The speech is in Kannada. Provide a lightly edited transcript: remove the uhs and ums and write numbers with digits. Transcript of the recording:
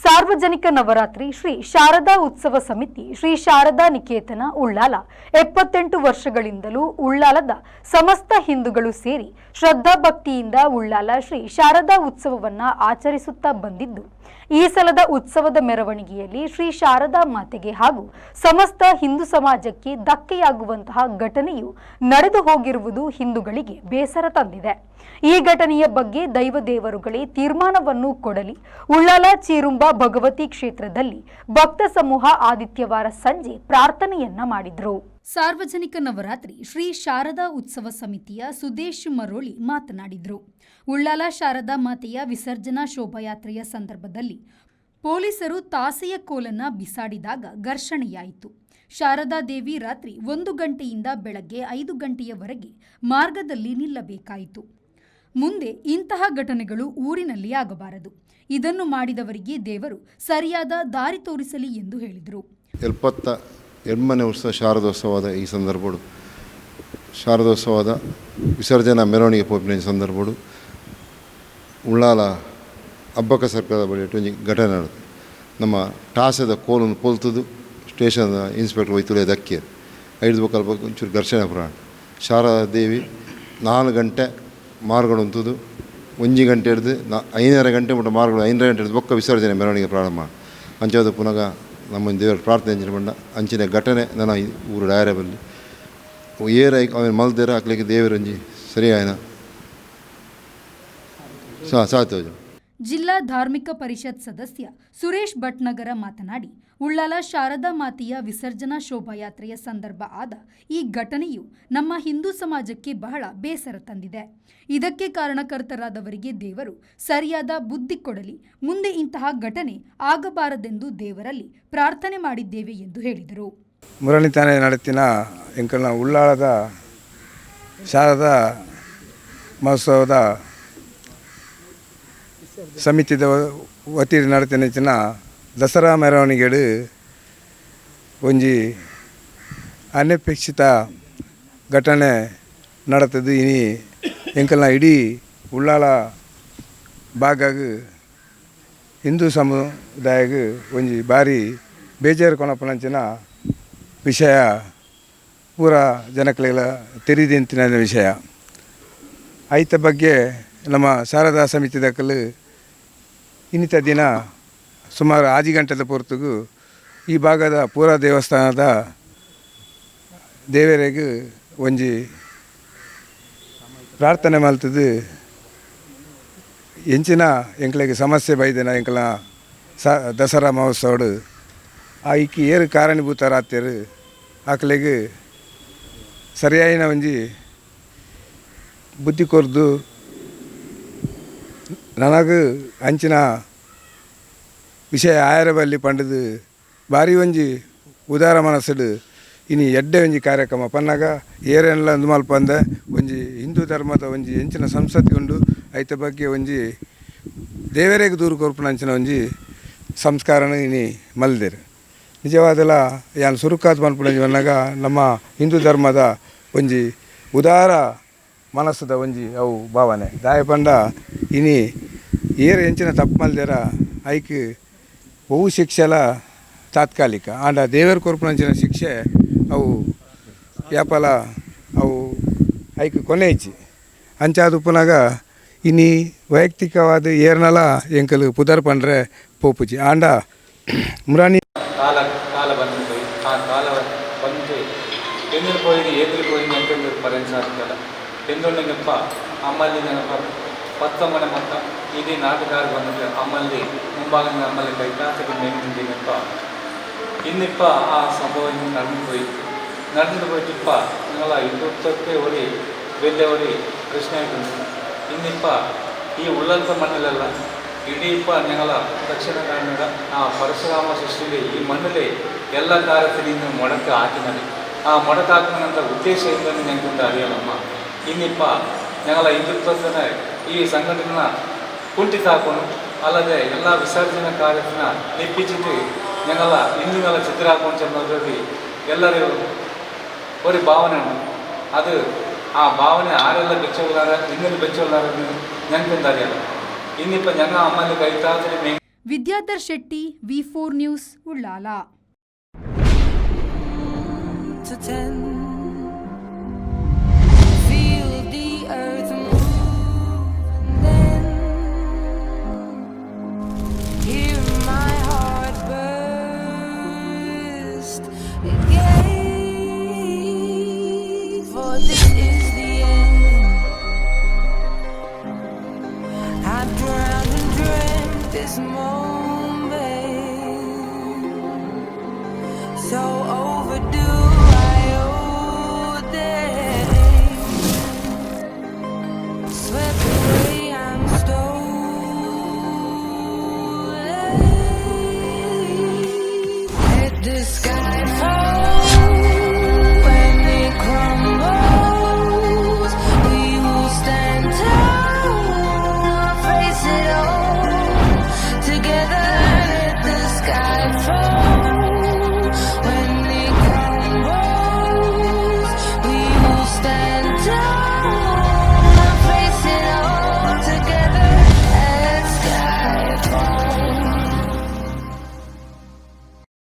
ಸಾರ್ವಜನಿಕ ನವರಾತ್ರಿ ಶ್ರೀ ಶಾರದಾ ಉತ್ಸವ ಸಮಿತಿ ಶ್ರೀ ಶಾರದಾ ನಿಕೇತನ ಉಳ್ಳಾಲ 78 ವರ್ಷಗಳಿಂದಲೂ ಉಳ್ಳಾಲದ ಸಮಸ್ತ ಹಿಂದೂಗಳು ಸೇರಿ ಶ್ರದ್ಧಾ ಭಕ್ತಿಯಿಂದ ಉಳ್ಳಾಲ ಶ್ರೀ ಶಾರದಾ ಉತ್ಸವವನ್ನು ಆಚರಿಸುತ್ತಾ ಬಂದಿದ್ದು ಈ ಸಲದ ಉತ್ಸವದ ಮೆರವಣಿಗೆಯಲ್ಲಿ ಶ್ರೀ ಶಾರದಾ ಮಾತೆಗೆ ಹಾಗೂ ಸಮಸ್ತ ಹಿಂದೂ ಸಮಾಜಕ್ಕೆ ಧಕ್ಕೆಯಾಗುವಂತಹ ಘಟನೆಯು ನಡೆದು ಹೋಗಿರುವುದು ಹಿಂದೂಗಳಿಗೆ ಬೇಸರ ತಂದಿದೆ. ಈ ಘಟನೆಯ ಬಗ್ಗೆ ದೈವ ದೇವರುಗಳೇ ತೀರ್ಮಾನವನ್ನು ಕೊಡಲಿ. ಉಳ್ಳಾಲ ಚೀರುಂಬ ಭಗವತಿ ಕ್ಷೇತ್ರದಲ್ಲಿ ಭಕ್ತ ಸಮೂಹ ಆದಿತ್ಯವಾರ ಸಂಜೆ ಪ್ರಾರ್ಥನೆಯನ್ನ ಮಾಡಿದ್ರು. ಸಾರ್ವಜನಿಕ ನವರಾತ್ರಿ ಶ್ರೀ ಶಾರದಾ ಉತ್ಸವ ಸಮಿತಿಯ ಸುದೇಶ್ ಮರೋಳಿ ಮಾತನಾಡಿದರು. ಉಳ್ಳಾಲ ಶಾರದಾ ಮಾತೆಯ ವಿಸರ್ಜನಾ ಶೋಭಾಯಾತ್ರೆಯ ಸಂದರ್ಭದಲ್ಲಿ ಪೊಲೀಸರು ತಾಸೆಯ ಕೋಲನ್ನ ಬಿಸಾಡಿದಾಗ ಘರ್ಷಣೆಯಾಯಿತು. ಶಾರದಾ ದೇವಿ ರಾತ್ರಿ 1 ಗಂಟೆಯಿಂದ ಬೆಳಗ್ಗೆ 5 ಗಂಟೆಯವರೆಗೆ ಮಾರ್ಗದಲ್ಲಿ ನಿಲ್ಲಬೇಕಾಯಿತು. ಮುಂದೆ ಇಂತಹ ಘಟನೆಗಳು ಊರಿನಲ್ಲಿ ಆಗಬಾರದು. ಇದನ್ನು ಮಾಡಿದವರಿಗೆ ದೇವರು ಸರಿಯಾದ ದಾರಿ ತೋರಿಸಲಿ ಎಂದು ಹೇಳಿದರು. 78ನೇ ವರ್ಷ ಶಾರದೋತ್ಸವದ ಈ ಸಂದರ್ಭಗಳು ಶಾರದೋತ್ಸವದ ವಿಸರ್ಜನಾ ಮೆರವಣಿಗೆ ಪೋಪಿನ ಸಂದರ್ಭಗಳು ಉಳ್ಳಾಲ ಹಬ್ಬಕ ಸರ್ಕಾರದ ಬಳಿ ಒಂಜಿ ಘಟನೆ ನಡೆದು ನಮ್ಮ ಟಾಸದ ಕೋಲನ್ನು ಪೋಲ್ತದು ಸ್ಟೇಷನ್ ಇನ್ಸ್ಪೆಕ್ಟರ್ ವೈತುಲೆ ಧಕ್ಕೆ 5 ಬೊಕ್ಕಲ್ ಒಂಚೂರು ಘರ್ಷಣೆ ಪುರಾಣ ಶಾರದಾ ದೇವಿ 4 ಗಂಟೆ ಮಾರ್ಗಡು ಉಂತದು 1 ಗಂಟೆ ಹಿಡಿದು 5:30 ಗಂಟೆ ಮುಟ್ಟ ಮಾರ್ಗಡು 5:30 ಗಂಟೆ ಹಿಡಿದು ಬೊಕ್ಕ ವಿಸರ್ಜನೆ ಮೆರವಣಿಗೆ ಪ್ರಾರಂಭ ಅಂಚೋದು ಪುನಃ ನಮ್ಮ ದೇವರ ಪ್ರಾರ್ಥನೆ ಅಂಚಿನ ಬಂಡ ಅಂಚಿನ ಘಟನೆ ನನ್ನ ಊರು ಡಾಯರೆ ಬಲ್ಲಿ ಏರ ಅವನು ಮಲ್ದೇರ ಹಾಕ್ಲಿಕ್ಕೆ ದೇವರಂಜಿ ಸರಿಯಾಯನ ಸಾಧ್ಯ. ಜಿಲ್ಲಾ ಧಾರ್ಮಿಕ ಪರಿಷತ್ ಸದಸ್ಯ ಸುರೇಶ್ ಭಟ್ನಗರ ಮಾತನಾಡಿ, ಉಳ್ಳಾಲ ಶಾರದಾ ಮಾತೆಯ ವಿಸರ್ಜನಾ ಶೋಭಾಯಾತ್ರೆಯ ಸಂದರ್ಭ ಆದ ಈ ಘಟನೆಯು ನಮ್ಮ ಹಿಂದೂ ಸಮಾಜಕ್ಕೆ ಬಹಳ ಬೇಸರ ತಂದಿದೆ. ಇದಕ್ಕೆ ಕಾರಣಕರ್ತರಾದವರಿಗೆ ದೇವರು ಸರಿಯಾದ ಬುದ್ಧಿ ಕೊಡಲಿ. ಮುಂದೆ ಇಂತಹ ಘಟನೆ ಆಗಬಾರದೆಂದು ದೇವರಲ್ಲಿ ಪ್ರಾರ್ಥನೆ ಮಾಡಿದ್ದೇವೆ ಎಂದು ಹೇಳಿದರು. ಮುರಳಿತಾನೆ ನಡತಿನ ಎಂಕಲ್ನ ಉಳ್ಳಾಳದ ಶಾರದಾ ಮಹೋತ್ಸವದ ಸಮಿತಿದ ವತಿಯಲ್ಲಿ ನಡತಿನ ದಸರಾ ಮೆರವಣಿಗೆಡು ಒಂಜಿ ಅನಪೇಕ್ಷಿತ ಘಟನೆ ನಡತದು. ಇನಿ ಎಂಕಲ್ನ ಇಡೀ ಉಳ್ಳಾಲ ಭಾಗಗ್ ಹಿಂದೂ ಸಮುದಾಯಗ್ ಒಂಜಿ ಬಾರಿ ಬೇಜಾರು ಕೊನಪನಂಚಿನ ವಿಷಯ ಪೂರ ಜನಕ್ಲೆಲ್ಲ ತೆರಿದಿಂತಿನ ವಿಷಯ ಐತ ಬಗ್ಗೆ ನಮ್ಮ ಶಾರದಾ ಸಮಿತಿ ದಕ್ಕಲು ಇನ್ನಿತ ದಿನ ಸುಮಾರು 6 ಗಂಟೆದ ಪೊರ್ತುಗು ಈ ಭಾಗದ ಪೂರ ದೇವಸ್ಥಾನದ ದೇವರಿಗೆ ಒಂಜಿ ಪ್ರಾರ್ಥನೆ ಮಲ್ತದು ಎಂಚಿನ ಎಂಕ್ಲೆಗೆ ಸಮಸ್ಯೆ ಬೈದಿನ ಎಂಕಲ ದಸರಾ ಮಹೋತ್ಸವಡು ಆಯ್ಕೆ ಏರು ಕಾರಣೀಭೂತರಾತ್ಯರು ಆಕಲೆಗೆ ಸರಿಯಾಯಿನ ಒಂಜಿ ಬುದ್ಧಿ ಕೊರ್ದು ನನಗೆ ಅಂಚಿನ ವಿಷಯ ಆಯರ ಬಲ್ಲಿ ಪಂಡದು ಭಾರಿ ಒಂಜಿ ಉದಾರ ಮನಸ್ಸುಡು ಇನಿ ಎಡ್ಡೆ ಒಂಜಿ ಕಾರ್ಯಕ್ರಮ ಪನ್ನಾಗ ಏರೆಲ್ಲ ಅಂದು ಮಲ್ಪಂದ ಒಂಜಿ ಹಿಂದೂ ಧರ್ಮದ ಒಂಜಿ ಎಂಚಿನ ಸಂಸ್ಕೃತಿ ಉಂಡು ಐತ ಬಗ್ಗೆ ಒಂಜಿ ದೇವರಿಗೆ ದೂರು ಕೊರ್ಪುನಂಚಿನ ಒಂಜಿ ಸಂಸ್ಕಾರನ ಇನಿ ಮಲ್ದೇರು ನಿಜವಾದಲ್ಲ ಯಾನು ಸುರುಕಾತ್ ಮನ್ಪುಣಂಜಿ ಬಂದಾಗ ನಮ್ಮ ಹಿಂದೂ ಧರ್ಮದ ಒಂಜಿ ಉದಾರ ಮನಸ್ಸದ ಒಂಜಿ ಅವು ಭಾವನೆ ದಾಯ ಪಂಡ ಇನಿ ಏರು ಎಂಚಿನ ತಪ್ಪು ಮಲ್ದೇರ ಐಕ್ ಅವು ಶಿಕ್ಷೆಲ ತಾತ್ಕಾಲಿಕ ಆಂಡ ದೇವರ ಕೊರ್ಪುನಂಚಿನ ಶಿಕ್ಷೆ ಅವು ಯಾಪಲ ಅವು ಐಕ್ ಕೊನೆ ಇಚ್ಚಿ ಅಂಚಾದು ಪುನಗ ಇನಿ ವೈಯಕ್ತಿಕವಾದ ಏರ್ನಲ ಎಂಕಲು ಪುದರ್ ಪಂಡ್ರೆ ಪೋಪುಜಿ ಆಂಡ ಮುರಾಣಿ ಕಾಲ ಬಂದು ಆ ಕಾಲ ಬಂದು ಎಂದಿನ ಪೋಯಿಗೆ ಎದುರು ಪೋಯಿಗೆ ಎಂತೆಂದು ಪರೆನ್ಸಾಗ್ತಲ್ಲ ಎಂದೊಂಡೆಪ್ಪ ಅಮ್ಮಲ್ಲಿ ನೆನಪ ಪತ್ತಮ್ಮನ ಮತ್ತ ಇಡೀ ನಾಟಗಾರ ಬಂದರೆ ಅಮ್ಮಲ್ಲಿ ಮುಂಭಾಗದ ಅಮ್ಮಲ್ಲಿ ಕೈಕಾಸಕ್ಕೆ ಮೇಲಿಂದಿನಪ್ಪ ಇನ್ನಿಪ್ಪ ಆ ಸಂಭವ ನಡೆದು ಹೋಯ್ತಿಪ್ಪ ನಿಂಗಲ ಇಪ್ಪತ್ತಕ್ಕೆ ಹೊಡಿ ಬೆಲ್ಲೆ ಹೊಡಿ ಪ್ರಶ್ನೆ ಆಯ್ತು ಇನ್ನಿಪ್ಪ ಈ ಉಳ್ಳಲ್ಪ ಮಣ್ಣಲ್ಲೆಲ್ಲ ಇಡೀ ಇಪ್ಪ ನಿಂಗಲ ದಕ್ಷಿಣ ಕನ್ನಡ ಆ ಪರಶುರಾಮ ಸೃಷ್ಟಿಲಿ ಈ ಮಣ್ಣಲ್ಲಿ ಎಲ್ಲ ಕಾರ್ಯದಿಂದ ಮೊಡಕೆ ಹಾಕಿನಲ್ಲಿ ಆ ಮೊಡಕೆ ಹಾಕಿದಂಥ ಉದ್ದೇಶದಿಂದ ನೆನ್ಕೊಂಡು ಅರಿಯಲ್ಲಮ್ಮ ಇನ್ನಿಪ್ಪ ഞങ്ങളെ ಹಿಂದುತ್ವದ ಈ ಸಂಘಟನೆ ಕುಂಠಿತ ಹಾಕೊಂಡು ಅಲ್ಲದೆ ಎಲ್ಲ ವಿಸರ್ಜನಾ ಕಾರ್ಯಕ್ರಮ ನಿಪ್ಪಿಸಿಟ್ಟು ഞങ്ങള ಹಿಂದೂಗಳ ಚಿತ್ರ ಹಾಕೊಂಡು ಚೆನ್ನೋದ್ರಲ್ಲಿ ಎಲ್ಲರೂ ഒരു ಭಾವನೆ ಅದು ಆ ಭಾವನೆ ಆರೆಲ್ಲ ಬೆಚ್ಚೋಲಾರ ಇನ್ನೊಂದು ಬೆಚ್ಚೋಲಾರ ഞങ്ങൾക്ക് അറിയാലോ ഇന്നിപ്പോൾ ഞങ്ങൾ അമ്മൻ്റെ കൈത്താത്തിന് Vidyadhar Shetty, V4 news, Ullal. To 10, feel the earth move, and then hear my heart burst again. For this is the end. I've drowned and dreamt this moment, so